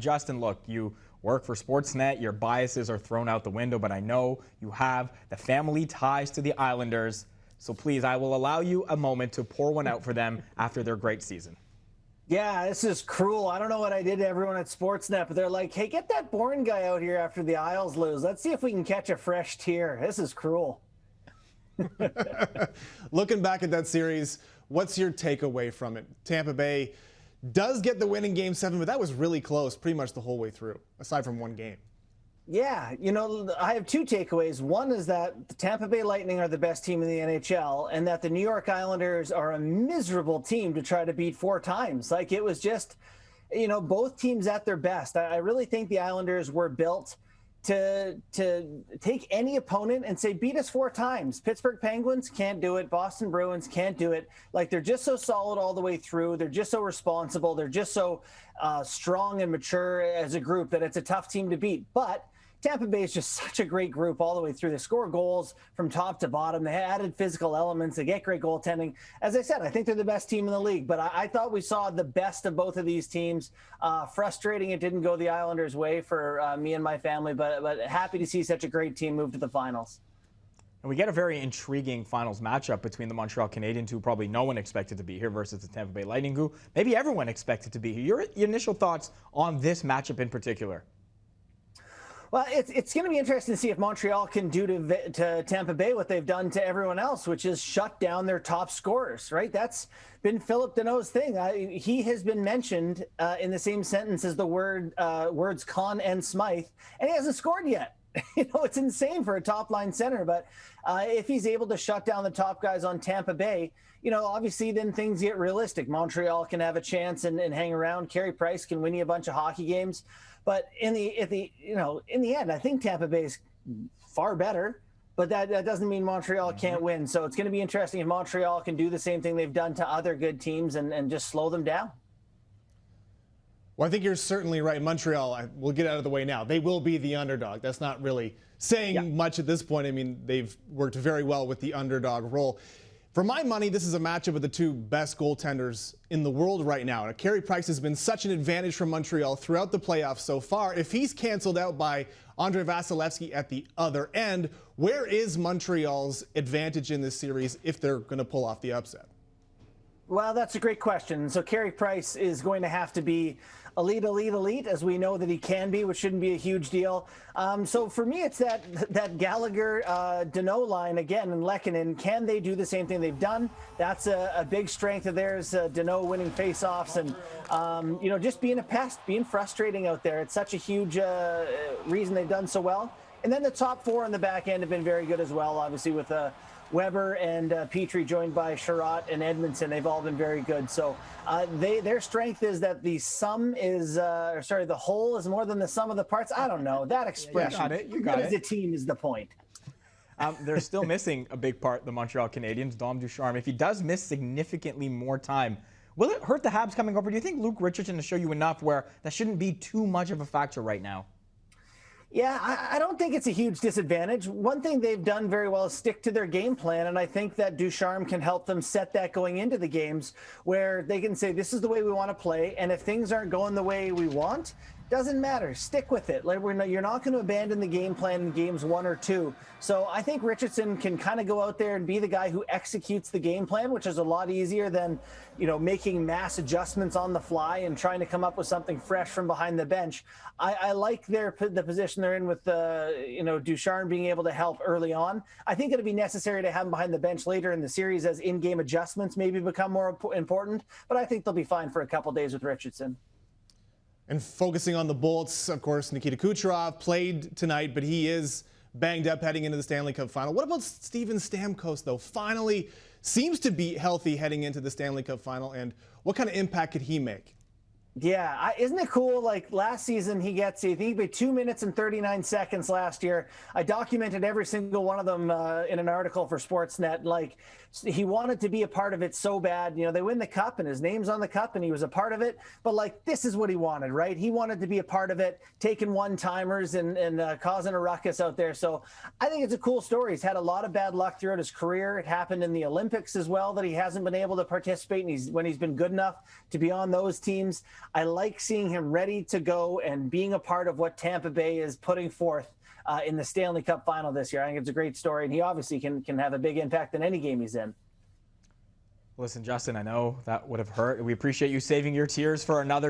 Justin, look, you work for Sportsnet. Your biases are thrown out the window, but I know you have the family ties to the Islanders. So please, I will allow you a moment to pour one out for them after their great season. Yeah, this is cruel. I don't know what I did to everyone at Sportsnet, but they're like, hey, get that boring guy out here after the Isles lose. Let's see if we can catch a fresh tear. This is cruel. Looking back at that series, what's your takeaway from it? Tampa Bay does get the win in Game 7, but that was really close pretty much the whole way through, aside from one game. Yeah, I have two takeaways. One is that the Tampa Bay Lightning are the best team in the NHL, and that the New York Islanders are a miserable team to try to beat 4 times. Like, it was just, both teams at their best. I really think the Islanders were built to take any opponent and say, beat us 4 times. Pittsburgh Penguins can't do it. Boston Bruins can't do it. Like, they're just so solid all the way through. They're just so responsible. They're just so strong and mature as a group that it's a tough team to beat. But Tampa Bay is just such a great group all the way through. They score goals from top to bottom. They added physical elements. They get great goaltending. As I said, I think they're the best team in the league. But I thought we saw the best of both of these teams. Frustrating it didn't go the Islanders' way for me and my family, but happy to see such a great team move to the finals. And we get a very intriguing finals matchup between the Montreal Canadiens, who probably no one expected to be here, versus the Tampa Bay Lightning, who maybe everyone expected to be here. Your initial thoughts on this matchup in particular? Well, it's going to be interesting to see if Montreal can do to Tampa Bay what they've done to everyone else, which is shut down their top scorers, right? That's been Phillip Danault's thing. He has been mentioned in the same sentence as the words Conn and Smythe, and he hasn't scored yet. It's insane for a top-line center, but if he's able to shut down the top guys on Tampa Bay, obviously then things get realistic. Montreal can have a chance and hang around. Carey Price can win you a bunch of hockey games. But in the end, I think Tampa Bay is far better, but that doesn't mean Montreal can't win. So it's going to be interesting if Montreal can do the same thing they've done to other good teams and just slow them down. Well, I think you're certainly right. Montreal, we'll get out of the way now. They will be the underdog. That's not really saying much at this point. I mean, they've worked very well with the underdog role. For my money, this is a matchup of the 2 best goaltenders in the world right now. And Carey Price has been such an advantage for Montreal throughout the playoffs so far. If he's canceled out by Andrei Vasilevsky at the other end, where is Montreal's advantage in this series if they're going to pull off the upset? Well, that's a great question. So Carey Price is going to have to be elite, as we know that he can be, which shouldn't be a huge deal. So for me, it's that Gallagher Danault line again, and Lehkonen. Can they do the same thing they've done? That's a big strength of theirs. Danault winning faceoffs and just being a pest, being frustrating out there. It's such a huge reason they've done so well. And then the top 4 on the back end have been very good as well, obviously with Weber and Petrie joined by Sherratt and Edmondson. They've all been very good. So their strength is that the whole is more than the sum of the parts. I don't know that expression. You got it. As a team is the point. They're still missing a big part, the Montreal Canadiens, Dom Ducharme. If he does miss significantly more time, will it hurt the Habs coming over? Do you think Luke Richardson has shown you enough where that shouldn't be too much of a factor right now? Yeah, I don't think it's a huge disadvantage. One thing they've done very well is stick to their game plan, and I think that Ducharme can help them set that going into the games where they can say, this is the way we want to play, and if things aren't going the way we want, doesn't matter. Stick with it. Like, you're not going to abandon the game plan in games 1 or 2. So I think Richardson can kind of go out there and be the guy who executes the game plan, which is a lot easier than, making mass adjustments on the fly and trying to come up with something fresh from behind the bench. I like the position they're in with Ducharme being able to help early on. I think it'll be necessary to have him behind the bench later in the series as in-game adjustments maybe become more important. But I think they'll be fine for a couple days with Richardson. And focusing on the Bolts, of course, Nikita Kucherov played tonight, but he is banged up heading into the Stanley Cup final. What about Steven Stamkos, though? Finally seems to be healthy heading into the Stanley Cup final, and what kind of impact could he make? Yeah, isn't it cool? Like last season, he played 2 minutes and 39 seconds last year. I documented every single one of them in an article for Sportsnet. Like, he wanted to be a part of it so bad. They win the cup and his name's on the cup and he was a part of it. But like, this is what he wanted, right? He wanted to be a part of it, taking one-timers and causing a ruckus out there. So I think it's a cool story. He's had a lot of bad luck throughout his career. It happened in the Olympics as well, that he hasn't been able to participate when he's been good enough to be on those teams. I like seeing him ready to go and being a part of what Tampa Bay is putting forth in the Stanley Cup final this year. I think it's a great story, and he obviously can have a big impact in any game he's in. Listen, Justin, I know that would have hurt. We appreciate you saving your tears for another